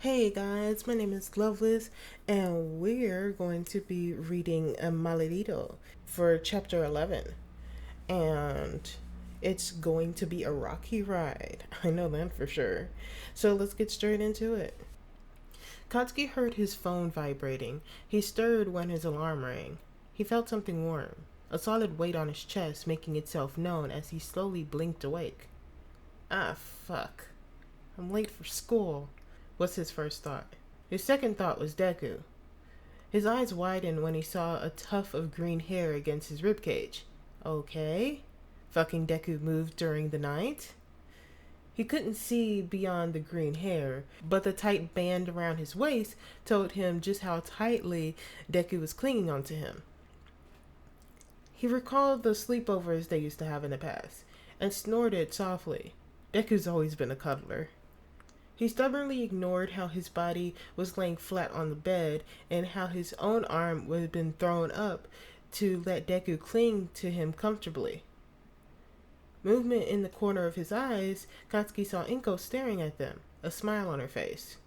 Hey guys, my name is Loveless, and we're going to be reading a Mollitudo for chapter 11. And it's going to be a rocky ride. I know that for sure. So let's get straight into it. Katsuki heard his phone vibrating. He stirred when his alarm rang. He felt something warm, a solid weight on his chest making itself known as he slowly blinked awake. Ah, fuck. I'm late for school, was his first thought. His second thought was Deku. His eyes widened when he saw a tuft of green hair against his ribcage. Okay. Fucking Deku moved during the night? He couldn't see beyond the green hair, but the tight band around his waist told him just how tightly Deku was clinging onto him. He recalled the sleepovers they used to have in the past, and snorted softly. Deku's always been a cuddler. He stubbornly ignored how his body was laying flat on the bed and how his own arm had been thrown up to let Deku cling to him comfortably. Movement in the corner of his eyes, Katsuki saw Inko staring at them, a smile on her face.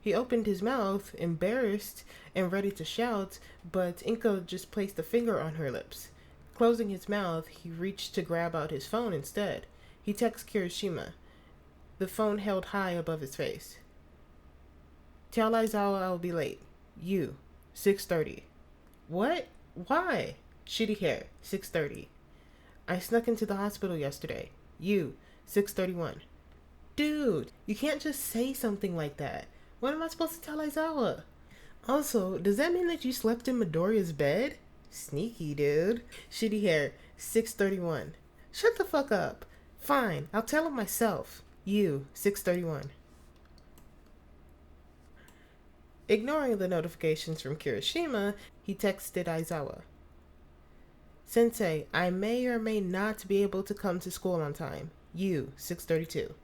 He opened his mouth, embarrassed and ready to shout, but Inko just placed a finger on her lips. Closing his mouth, he reached to grab out his phone instead. He texted Kirishima, the phone held high above his face. Tell Aizawa I'll be late. You, 6:30. What? Why? Shitty hair, 6:30. I snuck into the hospital yesterday. You, 6:31. Dude, you can't just say something like that. What am I supposed to tell Aizawa? Also, does that mean that you slept in Midoriya's bed? Sneaky, dude. Shitty hair, 6:31. Shut the fuck up. Fine, I'll tell him myself. You, 6:31. Ignoring the notifications from Kirishima, he texted Aizawa. Sensei, I may or may not be able to come to school on time. You, 6:32.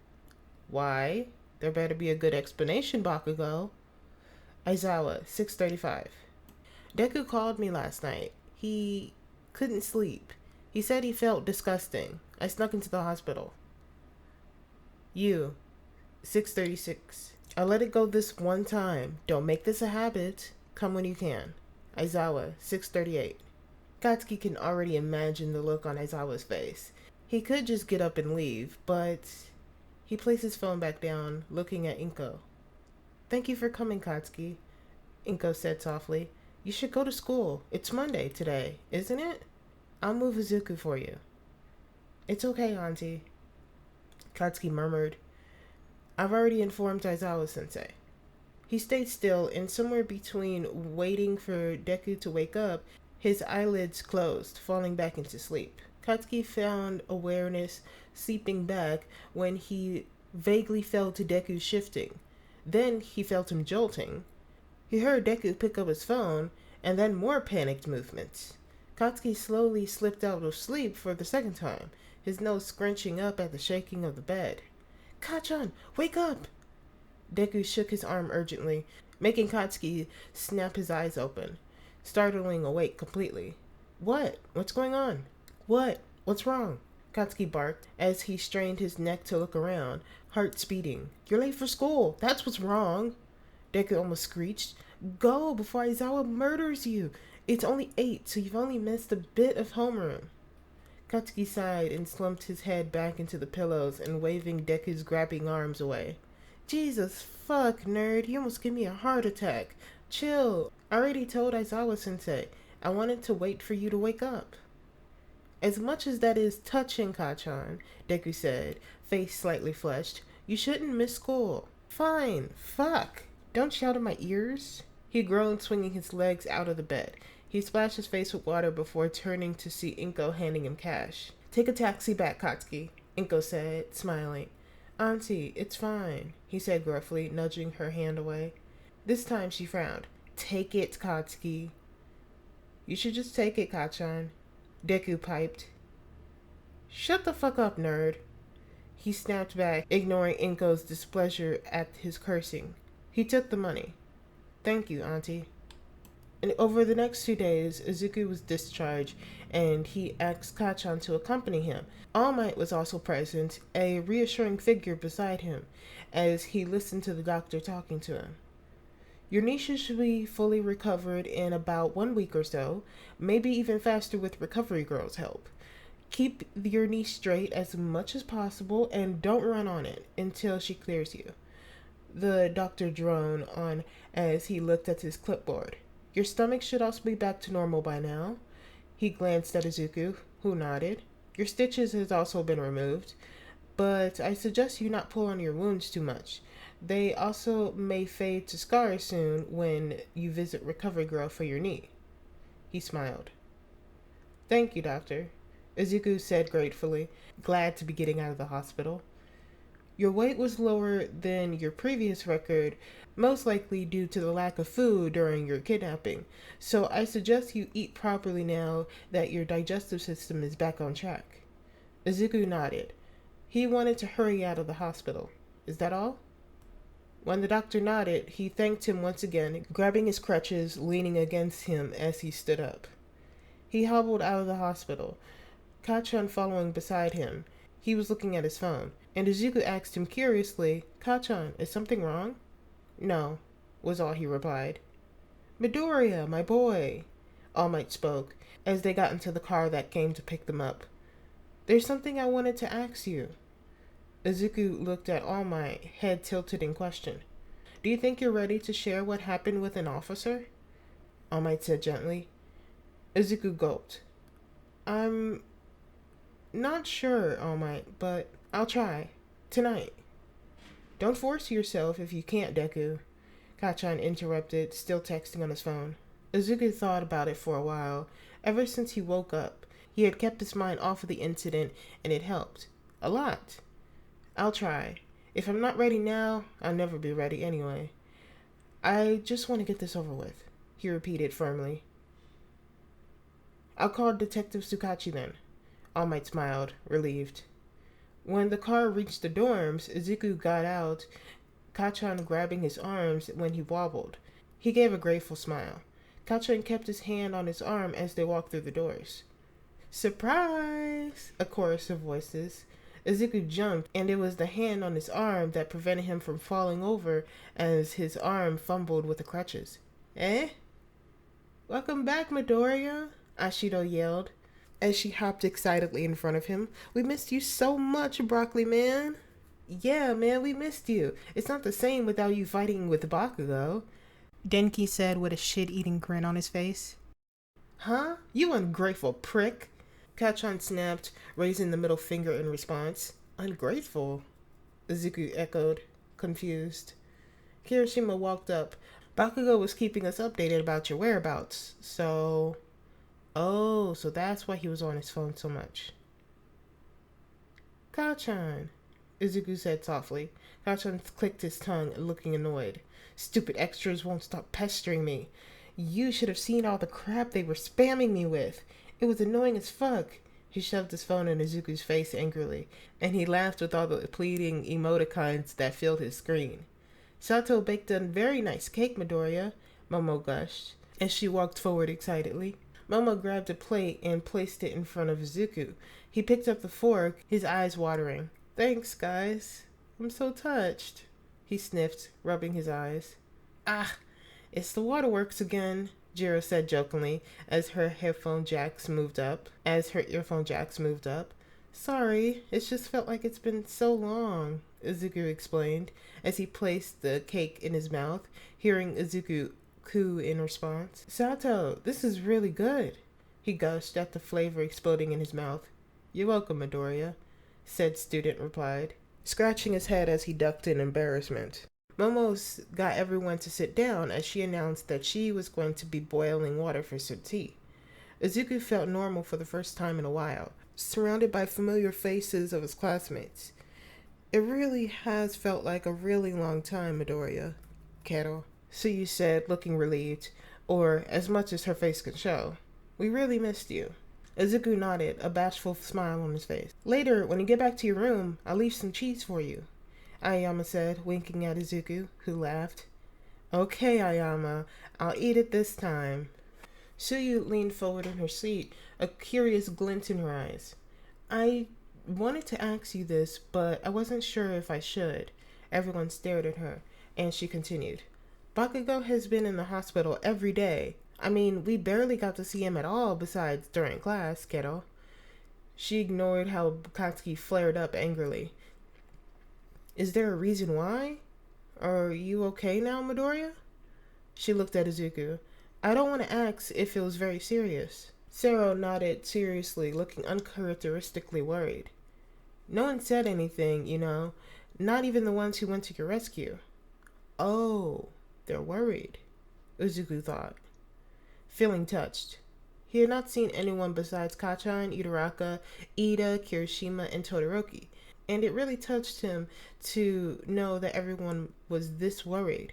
Why? There better be a good explanation, Bakugo. Aizawa, 6:35. Deku called me last night. He couldn't sleep. He said he felt disgusting. I snuck into the hospital. You, 6:36. I'll let it go this one time. Don't make this a habit. Come when you can. Aizawa, 6:38. Katsuki can already imagine the look on Aizawa's face. He could just get up and leave, but he placed his phone back down, looking at Inko. Thank you for coming, Katsuki, Inko said softly. You should go to school. It's Monday today, isn't it? I'll move Izuku for you. It's okay, Auntie, Katsuki murmured. I've already informed Aizawa-sensei. He stayed still, and somewhere between waiting for Deku to wake up, his eyelids closed, falling back into sleep. Katsuki found awareness seeping back when he vaguely felt Deku's shifting. Then he felt him jolting. He heard Deku pick up his phone, and then more panicked movements. Katsuki slowly slipped out of sleep for the second time, his nose scrunching up at the shaking of the bed. Kachan, wake up! Deku shook his arm urgently, making Katsuki snap his eyes open, startling awake completely. What? What's going on? What? What's wrong? Katsuki barked as he strained his neck to look around, heart speeding. You're late for school. That's what's wrong. Deku almost screeched. Go before Aizawa murders you. It's only 8, so you've only missed a bit of homeroom. Katsuki sighed and slumped his head back into the pillows and waving Deku's grabbing arms away. Jesus fuck, nerd. You almost gave me a heart attack. Chill. I already told Aizawa-sensei. I wanted to wait for you to wake up. As much as that is touching, Kachan, Deku said, face slightly flushed, you shouldn't miss school. Fine. Fuck. Don't shout in my ears. He groaned, swinging his legs out of the bed. He splashed his face with water before turning to see Inko handing him cash. Take a taxi back, Katsuki, Inko said, smiling. Auntie, it's fine, he said gruffly, nudging her hand away. This time she frowned. Take it, Katsuki. You should just take it, Kachan, Deku piped. Shut the fuck up, nerd. He snapped back, ignoring Inko's displeasure at his cursing. He took the money. Thank you, Auntie. And over the next 2 days, Izuku was discharged and he asked Kachan to accompany him. All Might was also present, a reassuring figure beside him, as he listened to the doctor talking to him. Your niece should be fully recovered in about 1 week or so, maybe even faster with Recovery Girl's help. Keep your niece straight as much as possible and don't run on it until she clears you. The doctor droned on as he looked at his clipboard. Your stomach should also be back to normal by now. He glanced at Izuku, who nodded. Your stitches has also been removed, but I suggest you not pull on your wounds too much. They also may fade to scars soon when you visit Recovery Girl for your knee. He smiled. Thank you, doctor, Izuku said gratefully, glad to be getting out of the hospital. Your weight was lower than your previous record, most likely due to the lack of food during your kidnapping, so I suggest you eat properly now that your digestive system is back on track. Izuku nodded. He wanted to hurry out of the hospital. Is that all? When the doctor nodded, he thanked him once again, grabbing his crutches, leaning against him as he stood up. He hobbled out of the hospital, Kachan following beside him. He was looking at his phone, and Izuku asked him curiously, Kachan, is something wrong? No, was all he replied. Midoriya, my boy, All Might spoke, as they got into the car that came to pick them up. There's something I wanted to ask you. Izuku looked at All Might, head tilted in question. Do you think you're ready to share what happened with an officer? All Might said gently. Izuku gulped. I'm not sure, All Might, but I'll try. Tonight. Don't force yourself if you can't, Deku, Kachan interrupted, still texting on his phone. Izuku thought about it for a while. Ever since he woke up, he had kept his mind off of the incident, and it helped. A lot. I'll try. If I'm not ready now, I'll never be ready anyway. I just want to get this over with, he repeated firmly. I'll call Detective Tsukachi then. All Might smiled, relieved. When the car reached the dorms, Izuku got out, Kachan grabbing his arms when he wobbled. He gave a grateful smile. Kachan kept his hand on his arm as they walked through the doors. Surprise! A chorus of voices. Izuku jumped, and it was the hand on his arm that prevented him from falling over as his arm fumbled with the crutches. Eh? Welcome back, Midoriya, Ashido yelled, as she hopped excitedly in front of him. We missed you so much, Broccoli Man. Yeah, man, we missed you. It's not the same without you fighting with Bakugo, Denki said with a shit-eating grin on his face. Huh? You ungrateful prick, Kachan snapped, raising the middle finger in response. Ungrateful? Izuku echoed, confused. Kirishima walked up. Bakugo was keeping us updated about your whereabouts, so... Oh, so that's why he was on his phone so much. Kachan, Izuku said softly. Kachan clicked his tongue, looking annoyed. Stupid extras won't stop pestering me. You should have seen all the crap they were spamming me with. It was annoying as fuck. He shoved his phone in Izuku's face angrily, and he laughed with all the pleading emoticons that filled his screen. Sato baked a very nice cake, Midoriya, Momo gushed, as she walked forward excitedly. Momo grabbed a plate and placed it in front of Izuku. He picked up the fork, his eyes watering. Thanks, guys. I'm so touched, he sniffed, rubbing his eyes. Ah, it's the waterworks again, Jiro said jokingly as her earphone jacks moved up. Sorry, it's just felt like it's been so long, Izuku explained as he placed the cake in his mouth, hearing Izuku coo in response. Sato, this is really good, he gushed at the flavor exploding in his mouth. You're welcome, Midoriya, said student replied, scratching his head as he ducked in embarrassment. Momo got everyone to sit down as she announced that she was going to be boiling water for some tea. Izuku felt normal for the first time in a while, surrounded by familiar faces of his classmates. It really has felt like a really long time, Midoriya, Kettle, Suyu said, looking relieved, or as much as her face could show. We really missed you. Izuku nodded, a bashful smile on his face. Later, when you get back to your room, I'll leave some cheese for you, Ayama said, winking at Izuku, who laughed. Okay, Ayama, I'll eat it this time, Suyu leaned forward in her seat, a curious glint in her eyes. I wanted to ask you this, but I wasn't sure if I should. Everyone stared at her, and she continued. Bakugo has been in the hospital every day. I mean, we barely got to see him at all besides during class, kiddo. She ignored how Bukatsuki flared up angrily. Is there a reason why? Are you okay now, Midoriya? She looked at Izuku. I don't want to ask if it was very serious. Sero nodded seriously, looking uncharacteristically worried. No one said anything, not even the ones who went to your rescue. Oh, they're worried, Izuku thought, feeling touched. He had not seen anyone besides Kacchan, Itoraka, Ida, Kirishima, and Todoroki, and it really touched him to know that everyone was this worried.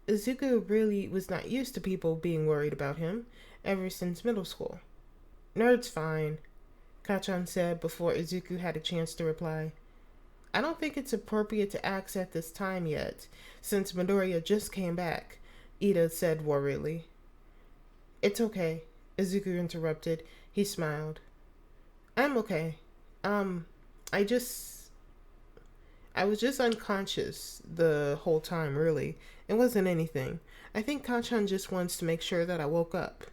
Izuku really was not used to people being worried about him ever since middle school. Nerd's fine, Kacchan said before Izuku had a chance to reply. I don't think it's appropriate to ask at this time yet, since Midoriya just came back, Ida said worriedly. It's okay, Izuku interrupted. He smiled. I'm okay. I was just unconscious the whole time, really. It wasn't anything. I think Kacchan just wants to make sure that I woke up.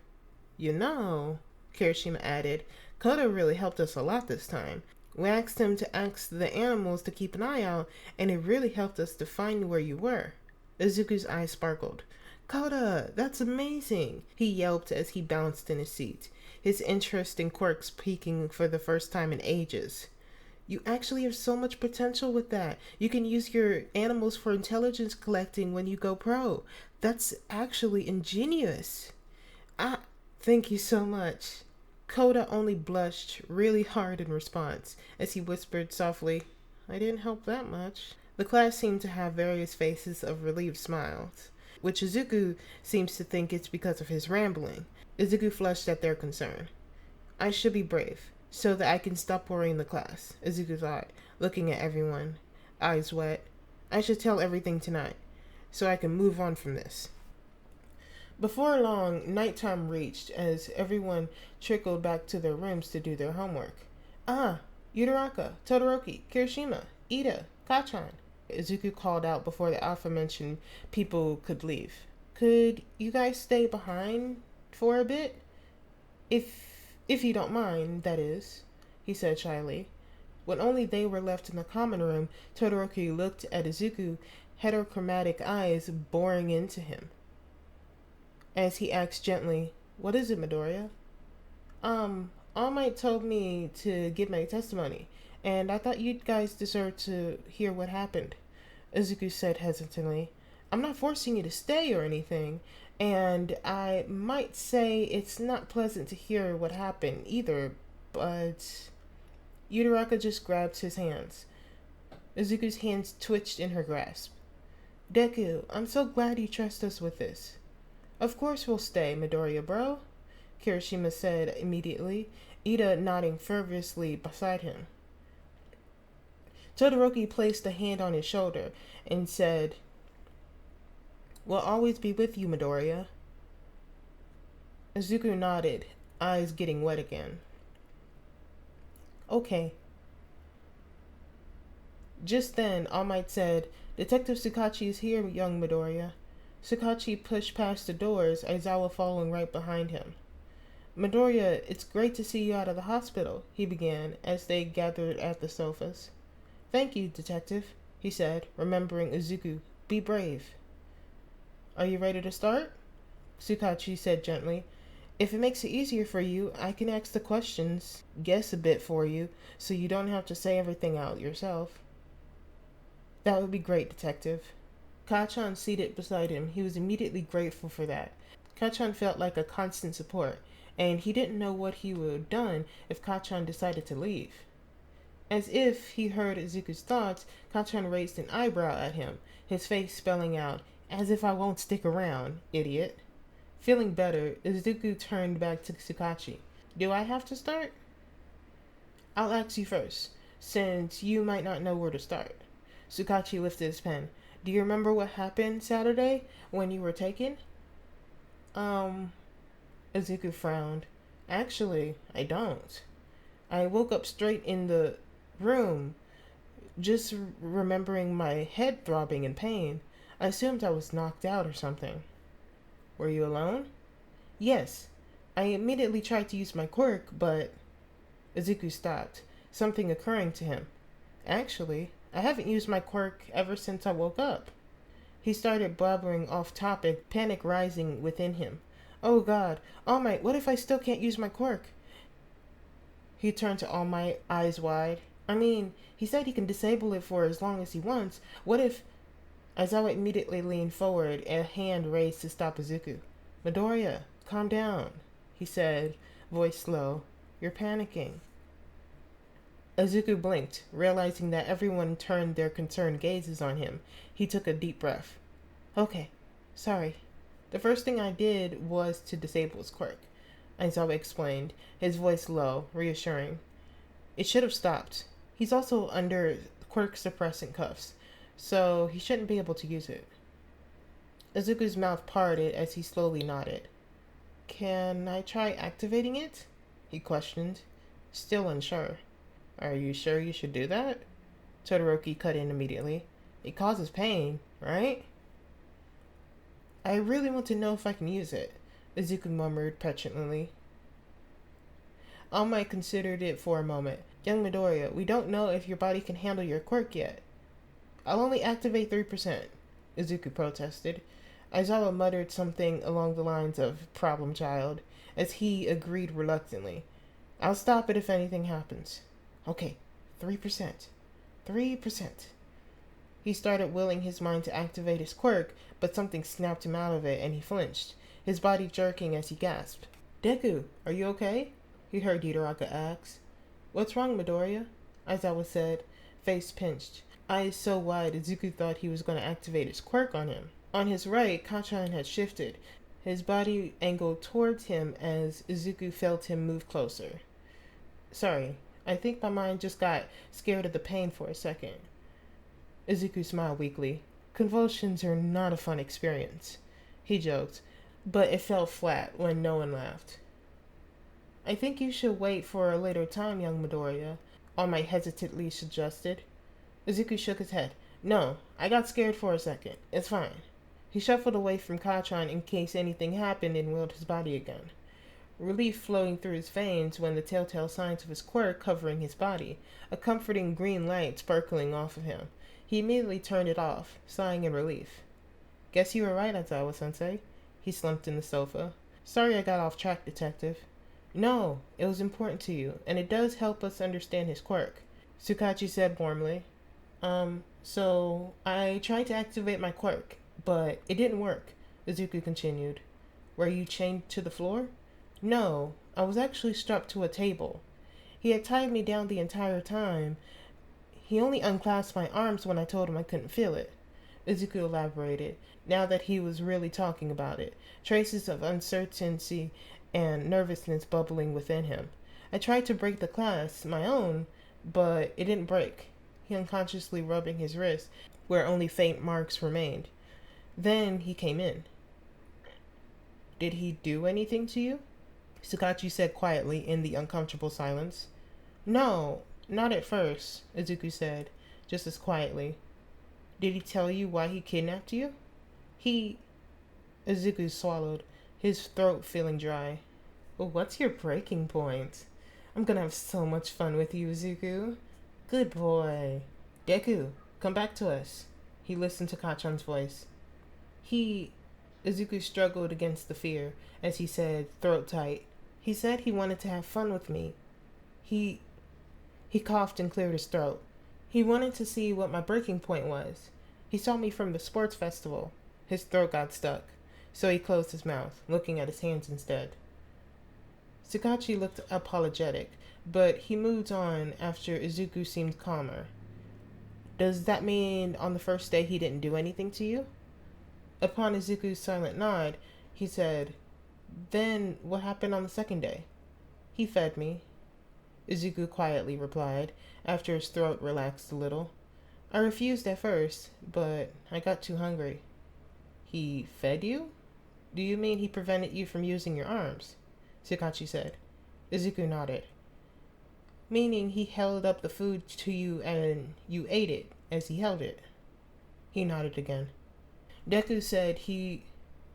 Kirishima added, Koda really helped us a lot this time. We asked him to ask the animals to keep an eye out, and it really helped us to find where you were. Izuku's eyes sparkled. Koda, that's amazing, he yelped as he bounced in his seat, his interest in quirks peaking for the first time in ages. You actually have so much potential with that. You can use your animals for intelligence collecting when you go pro. That's actually ingenious. Thank you so much. Koda only blushed really hard in response as he whispered softly, I didn't help that much. The class seemed to have various faces of relieved smiles, which Izuku seems to think it's because of his rambling. Izuku flushed at their concern. I should be brave, so that I can stop worrying the class, Izuku thought, looking at everyone, eyes wet. I should tell everything tonight, so I can move on from this. Before long, nighttime reached as everyone trickled back to their rooms to do their homework. Yutaraka, Todoroki, Kirishima, Ida, Kacchan, Izuku called out before the aforementioned people could leave. Could you guys stay behind for a bit? If you don't mind, that is, he said shyly. When only they were left in the common room, Todoroki looked at Izuku, heterochromatic eyes boring into him. As he asked gently, What is it, Midoriya? All Might told me to give my testimony, and I thought you guys deserved to hear what happened, Izuku said hesitantly. I'm not forcing you to stay or anything, and I might say it's not pleasant to hear what happened either, but... Yutaraka just grabbed his hands. Izuku's hands twitched in her grasp. Deku, I'm so glad you trust us with this. Of course we'll stay, Midoriya bro, Kirishima said immediately, Ida nodding fervorously beside him. Todoroki placed a hand on his shoulder and said, We'll always be with you, Midoriya. Izuku nodded, eyes getting wet again. Okay. Just then, All Might said, Detective Tsukachi is here, young Midoriya. Tsukachi pushed past the doors, Aizawa following right behind him. Midoriya, it's great to see you out of the hospital, he began, as they gathered at the sofas. Thank you, Detective, he said, remembering Izuku. Be brave. Are you ready to start? Tsukachi said gently. If it makes it easier for you, I can ask the questions, guess a bit for you, so you don't have to say everything out yourself. That would be great, Detective. Kacchan seated beside him. He was immediately grateful for that. Kacchan felt like a constant support, and he didn't know what he would have done if Kacchan decided to leave. As if he heard Izuku's thoughts, Kacchan raised an eyebrow at him, his face spelling out, As if I won't stick around, idiot. Feeling better, Izuku turned back to Tsukachi. Do I have to start? I'll ask you first, since you might not know where to start. Tsukachi lifted his pen. Do you remember what happened Saturday when you were taken? Izuku frowned. Actually, I don't. I woke up straight in the room, just remembering my head throbbing in pain. I assumed I was knocked out or something. Were you alone? Yes. I immediately tried to use my quirk, but... Izuku stopped, something occurring to him. Actually, I haven't used my quirk ever since I woke up. He started blabbering off topic, panic rising within him. Oh God, All Might, what if I still can't use my quirk? He turned to All Might, eyes wide. I mean, he said he can disable it for as long as he wants. What if... Aizawa immediately leaned forward, a hand raised to stop Izuku. Midoriya, calm down, he said, voice low. You're panicking. Izuku blinked, realizing that everyone turned their concerned gazes on him. He took a deep breath. Okay, sorry. The first thing I did was to disable his quirk, Aizawa explained, his voice low, reassuring. It should have stopped. He's also under quirk suppressant cuffs, so he shouldn't be able to use it. Izuku's mouth parted as he slowly nodded. Can I try activating it? He questioned, still unsure. Are you sure you should do that? Todoroki cut in immediately. It causes pain, right? I really want to know if I can use it, Izuku murmured petulantly. All Might considered it for a moment. Young Midoriya, we don't know if your body can handle your quirk yet. I'll only activate 3%, Izuku protested. Aizawa muttered something along the lines of problem child, as he agreed reluctantly. I'll stop it if anything happens. Okay, 3%. 3%. He started willing his mind to activate his quirk, but something snapped him out of it and he flinched, his body jerking as he gasped. Deku, are you okay? He heard Hidoraka ask. What's wrong, Midoriya? Aizawa said, face pinched, eyes so wide Izuku thought he was going to activate his quirk on him. On his right, Kacchan had shifted, his body angled towards him as Izuku felt him move closer. Sorry, I think my mind just got scared of the pain for a second. Izuku smiled weakly. Convulsions are not a fun experience, he joked, but it fell flat when no one laughed. I think you should wait for a later time, young Midoriya, All Might hesitantly suggested. Izuku shook his head. No, I got scared for a second. It's fine. He shuffled away from Kacchan in case anything happened and willed his body again. Relief flowing through his veins when the telltale signs of his quirk covering his body, a comforting green light sparkling off of him. He immediately turned it off, sighing in relief. Guess you were right, Aizawa-sensei. He slumped in the sofa. Sorry I got off track, detective. No, it was important to you, and it does help us understand his quirk, Tsukachi said warmly. So I tried to activate my quirk, but it didn't work, Izuku continued. Were you chained to the floor? No, I was actually strapped to a table. He had tied me down the entire time. He only unclasped my arms when I told him I couldn't feel it. Izuku elaborated, now that he was really talking about it, traces of uncertainty and nervousness bubbling within him. I tried to break the clasp, my own, but it didn't break. He unconsciously rubbing his wrist, where only faint marks remained. Then he came in. Did he do anything to you? Tsukachi said quietly in the uncomfortable silence. No, not at first, Izuku just as quietly. Did he tell you why he kidnapped you? Izuku swallowed, his throat feeling dry. Well, what's your breaking point? I'm gonna have so much fun with you, Izuku. Good boy. Deku, come back to us. He listened to Kacchan's voice. Izuku struggled against the fear, as he said, throat tight. He said he wanted to have fun with me. He coughed and cleared his throat. He wanted to see what my breaking point was. He saw me from the sports festival. His throat got stuck, so he closed his mouth, looking at his hands instead. Tsukachi looked apologetic, but he moved on after Izuku seemed calmer. Does that mean on the first day he didn't do anything to you? Upon Izuku's silent nod, he said, Then what happened on the second day? He fed me, Izuku quietly replied, after his throat relaxed a little. I refused at first, but I got too hungry. He fed you? Do you mean he prevented you from using your arms? Sakachi said. Izuku nodded, meaning he held up the food to you and you ate it as he held it. He nodded again. Deku said he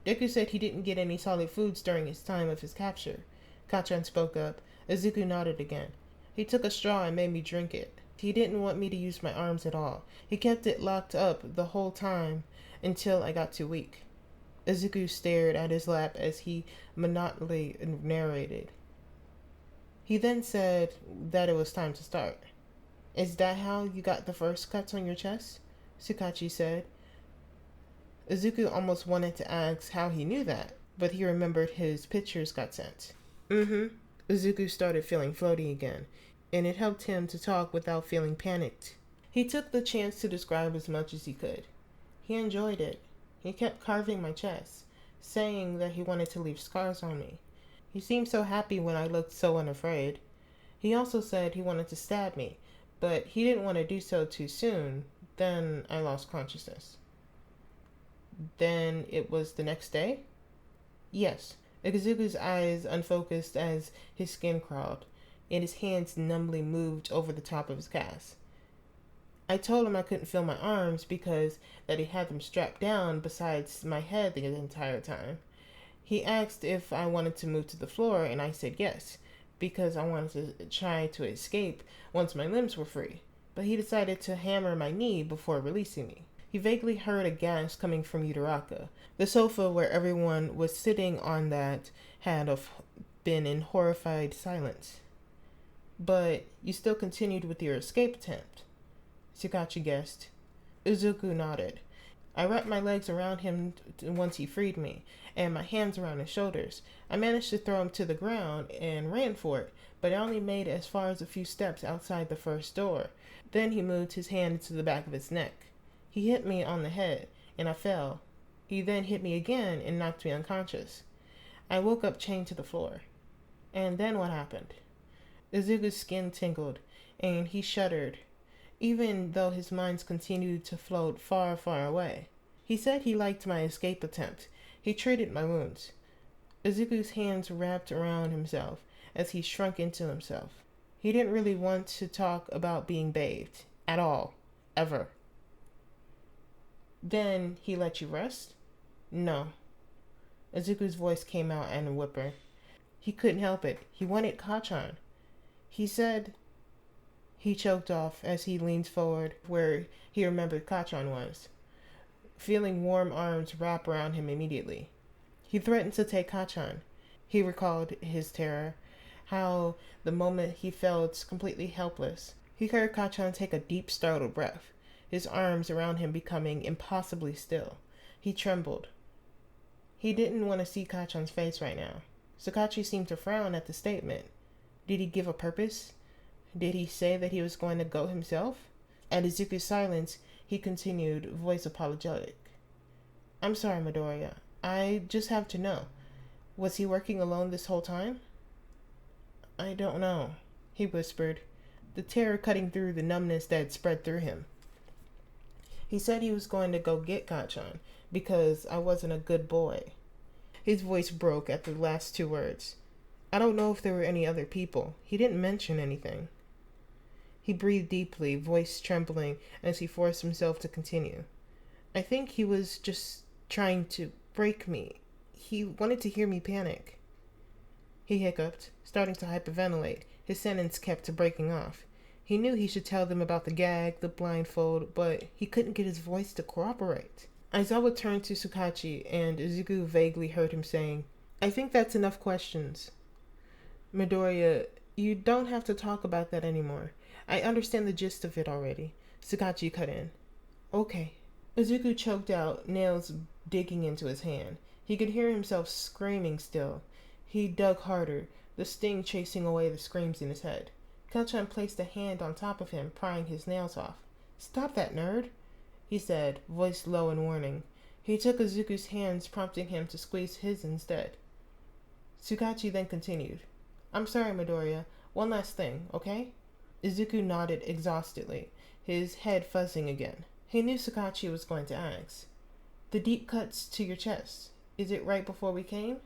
didn't get any solid foods during his time of his capture. Kacchan spoke up. Izuku nodded again. He took a straw and made me drink it. He didn't want me to use my arms at all. He kept it locked up the whole time until I got too weak. Izuku stared at his lap as he monotonously narrated. He then said that it was time to start. Is that how you got the first cuts on your chest? Sakachi said. Izuku almost wanted to ask how he knew that, but he remembered his pictures got sent. Izuku started feeling floaty again, and it helped him to talk without feeling panicked. He took the chance to describe as much as he could. He enjoyed it. He kept carving my chest, saying that he wanted to leave scars on me. He seemed so happy when I looked so unafraid. He also said he wanted to stab me, but he didn't want to do so too soon. Then I lost consciousness. Then it was the next day? Yes. Izuku's eyes unfocused as his skin crawled, and his hands numbly moved over the top of his cast. I told him I couldn't feel my arms because that he had them strapped down besides my head the entire time. He asked if I wanted to move to the floor, and I said yes, because I wanted to try to escape once my limbs were free. But he decided to hammer my knee before releasing me. He vaguely heard a gasp coming from Yutaraka. The sofa where everyone was sitting on that had been in horrified silence. But you still continued with your escape attempt, Sakachi guessed. Izuku nodded. I wrapped my legs around him once he freed me, and my hands around his shoulders. I managed to throw him to the ground and ran for it, but I only made it as far as a few steps outside the first door. Then he moved his hand to the back of his neck. He hit me on the head, and I fell. He then hit me again and knocked me unconscious. I woke up chained to the floor. And then what happened? Izuku's skin tingled, and he shuddered, even though his mind continued to float far, far away. He said he liked my escape attempt. He treated my wounds. Izuku's hands wrapped around himself as he shrunk into himself. He didn't really want to talk about being bathed. At all. Ever. Then he let you rest? No. Izuku's voice came out in a whimper. He couldn't help it. He wanted Kacchan. He said... He choked off as he leaned forward where he remembered Kacchan was, feeling warm arms wrap around him immediately. He threatened to take Kacchan. He recalled his terror, how the moment he felt completely helpless. He heard Kacchan take a deep, startled breath, his arms around him becoming impossibly still. He trembled. He didn't want to see Kacchan's face right now. Sakachi seemed to frown at the statement. Did he give a purpose? Did he say that he was going to go himself? At Izuku's silence, he continued, voice apologetic. I'm sorry, Midoriya. I just have to know. Was he working alone this whole time? I don't know, he whispered, the terror cutting through the numbness that had spread through him. He said he was going to go get Kacchan because I wasn't a good boy. His voice broke at the last two words. I don't know if there were any other people. He didn't mention anything. He breathed deeply, voice trembling, as he forced himself to continue. I think he was just trying to break me. He wanted to hear me panic. He hiccuped, starting to hyperventilate. His sentence kept breaking off. He knew he should tell them about the gag, the blindfold, but he couldn't get his voice to cooperate. Aizawa turned to Sakachi, and Izuku vaguely heard him saying, I think that's enough questions. Midoriya, you don't have to talk about that anymore. I understand the gist of it already. Sakachi cut in. Okay. Izuku choked out, nails digging into his hand. He could hear himself screaming still. He dug harder, the sting chasing away the screams in his head. Kacchan placed a hand on top of him, prying his nails off. Stop that, nerd, he said, voice low in warning. He took Izuku's hands, prompting him to squeeze his instead. Sakachi then continued. I'm sorry, Midoriya. One last thing, okay? Izuku nodded exhaustedly, his head fuzzing again. He knew Sakachi was going to ask. The deep cuts to your chest, is it right before we came?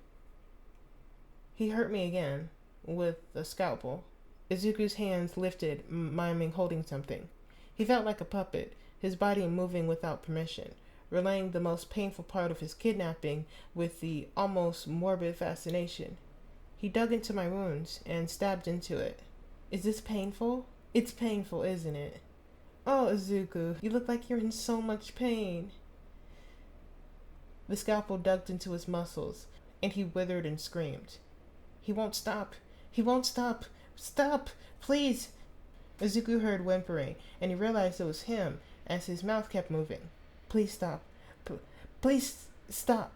He hurt me again with a scalpel. Izuku's hands lifted, miming holding something. He felt like a puppet, his body moving without permission, relaying the most painful part of his kidnapping with the almost morbid fascination. He dug into my wounds and stabbed into it. Is this painful? It's painful, isn't it? Oh, Izuku, you look like you're in so much pain. The scalpel dug into his muscles, and he withered and screamed. He won't stop. He won't stop. Stop, please. Izuku heard whimpering, and he realized it was him as his mouth kept moving. Please stop. Please stop.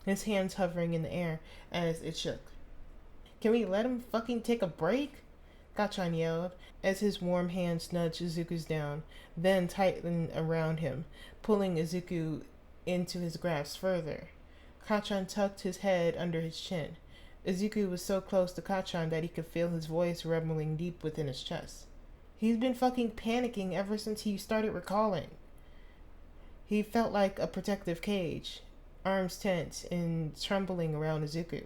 His hands hovering in the air as it shook. Can we let him fucking take a break? Kacchan yelled as his warm hands nudged Izuku's down, then tightened around him, pulling Izuku into his grasp further. Kacchan tucked his head under his chin. Izuku was so close to Kacchan that he could feel his voice rumbling deep within his chest. He's been fucking panicking ever since he started recalling. He felt like a protective cage, arms tense and trembling around Izuku.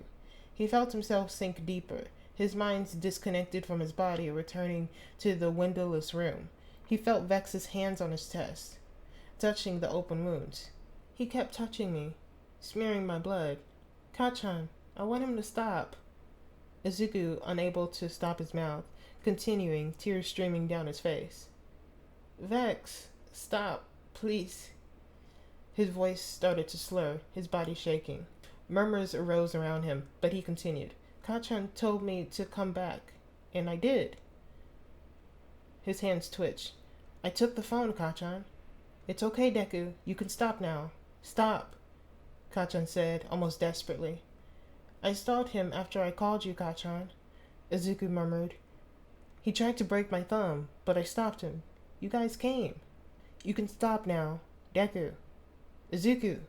He felt himself sink deeper, his mind disconnected from his body, returning to the windowless room. He felt Vex's hands on his chest, touching the open wounds. He kept touching me, smearing my blood. Kacchan, I want him to stop. Izuku, unable to stop his mouth, continuing, tears streaming down his face. Vex, stop, please. His voice started to slur, his body shaking. Murmurs arose around him, but he continued. Kacchan told me to come back, and I did. His hands twitched. I took the phone, Kacchan. It's okay, Deku. You can stop now. Stop, Kacchan said, almost desperately. I stalled him after I called you, Kacchan, Izuku murmured. He tried to break my thumb, but I stopped him. You guys came. You can stop now, Deku. Izuku.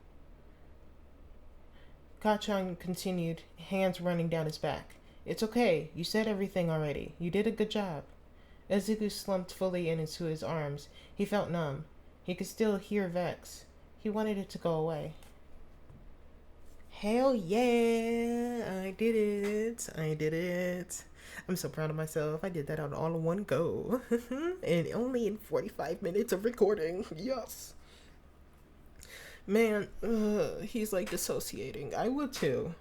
Kacchan continued, hands running down his back. It's okay. You said everything already. You did a good job. Izuku slumped fully into his arms. He felt numb. He could still hear Vex. He wanted it to go away. Hell yeah! I did it. I did it. I'm so proud of myself. I did that all in one go. And only in 45 minutes of recording. Yes. Man, he's like dissociating. I would too.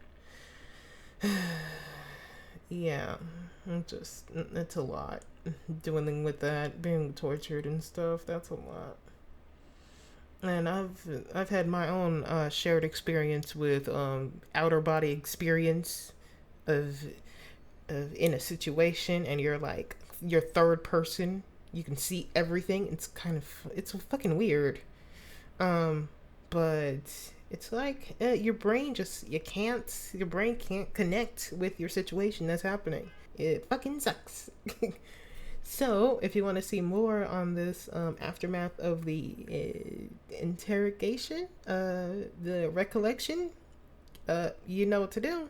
Yeah, it's a lot. Dealing with that, being tortured and stuff, that's a lot. And I've had my own shared experience with outer body experience of in a situation, and you're third person. You can see everything. It's fucking weird. But it's like your brain can't connect with your situation that's happening. It fucking sucks. So, if you want to see more on this aftermath of the interrogation, the recollection, you know what to do.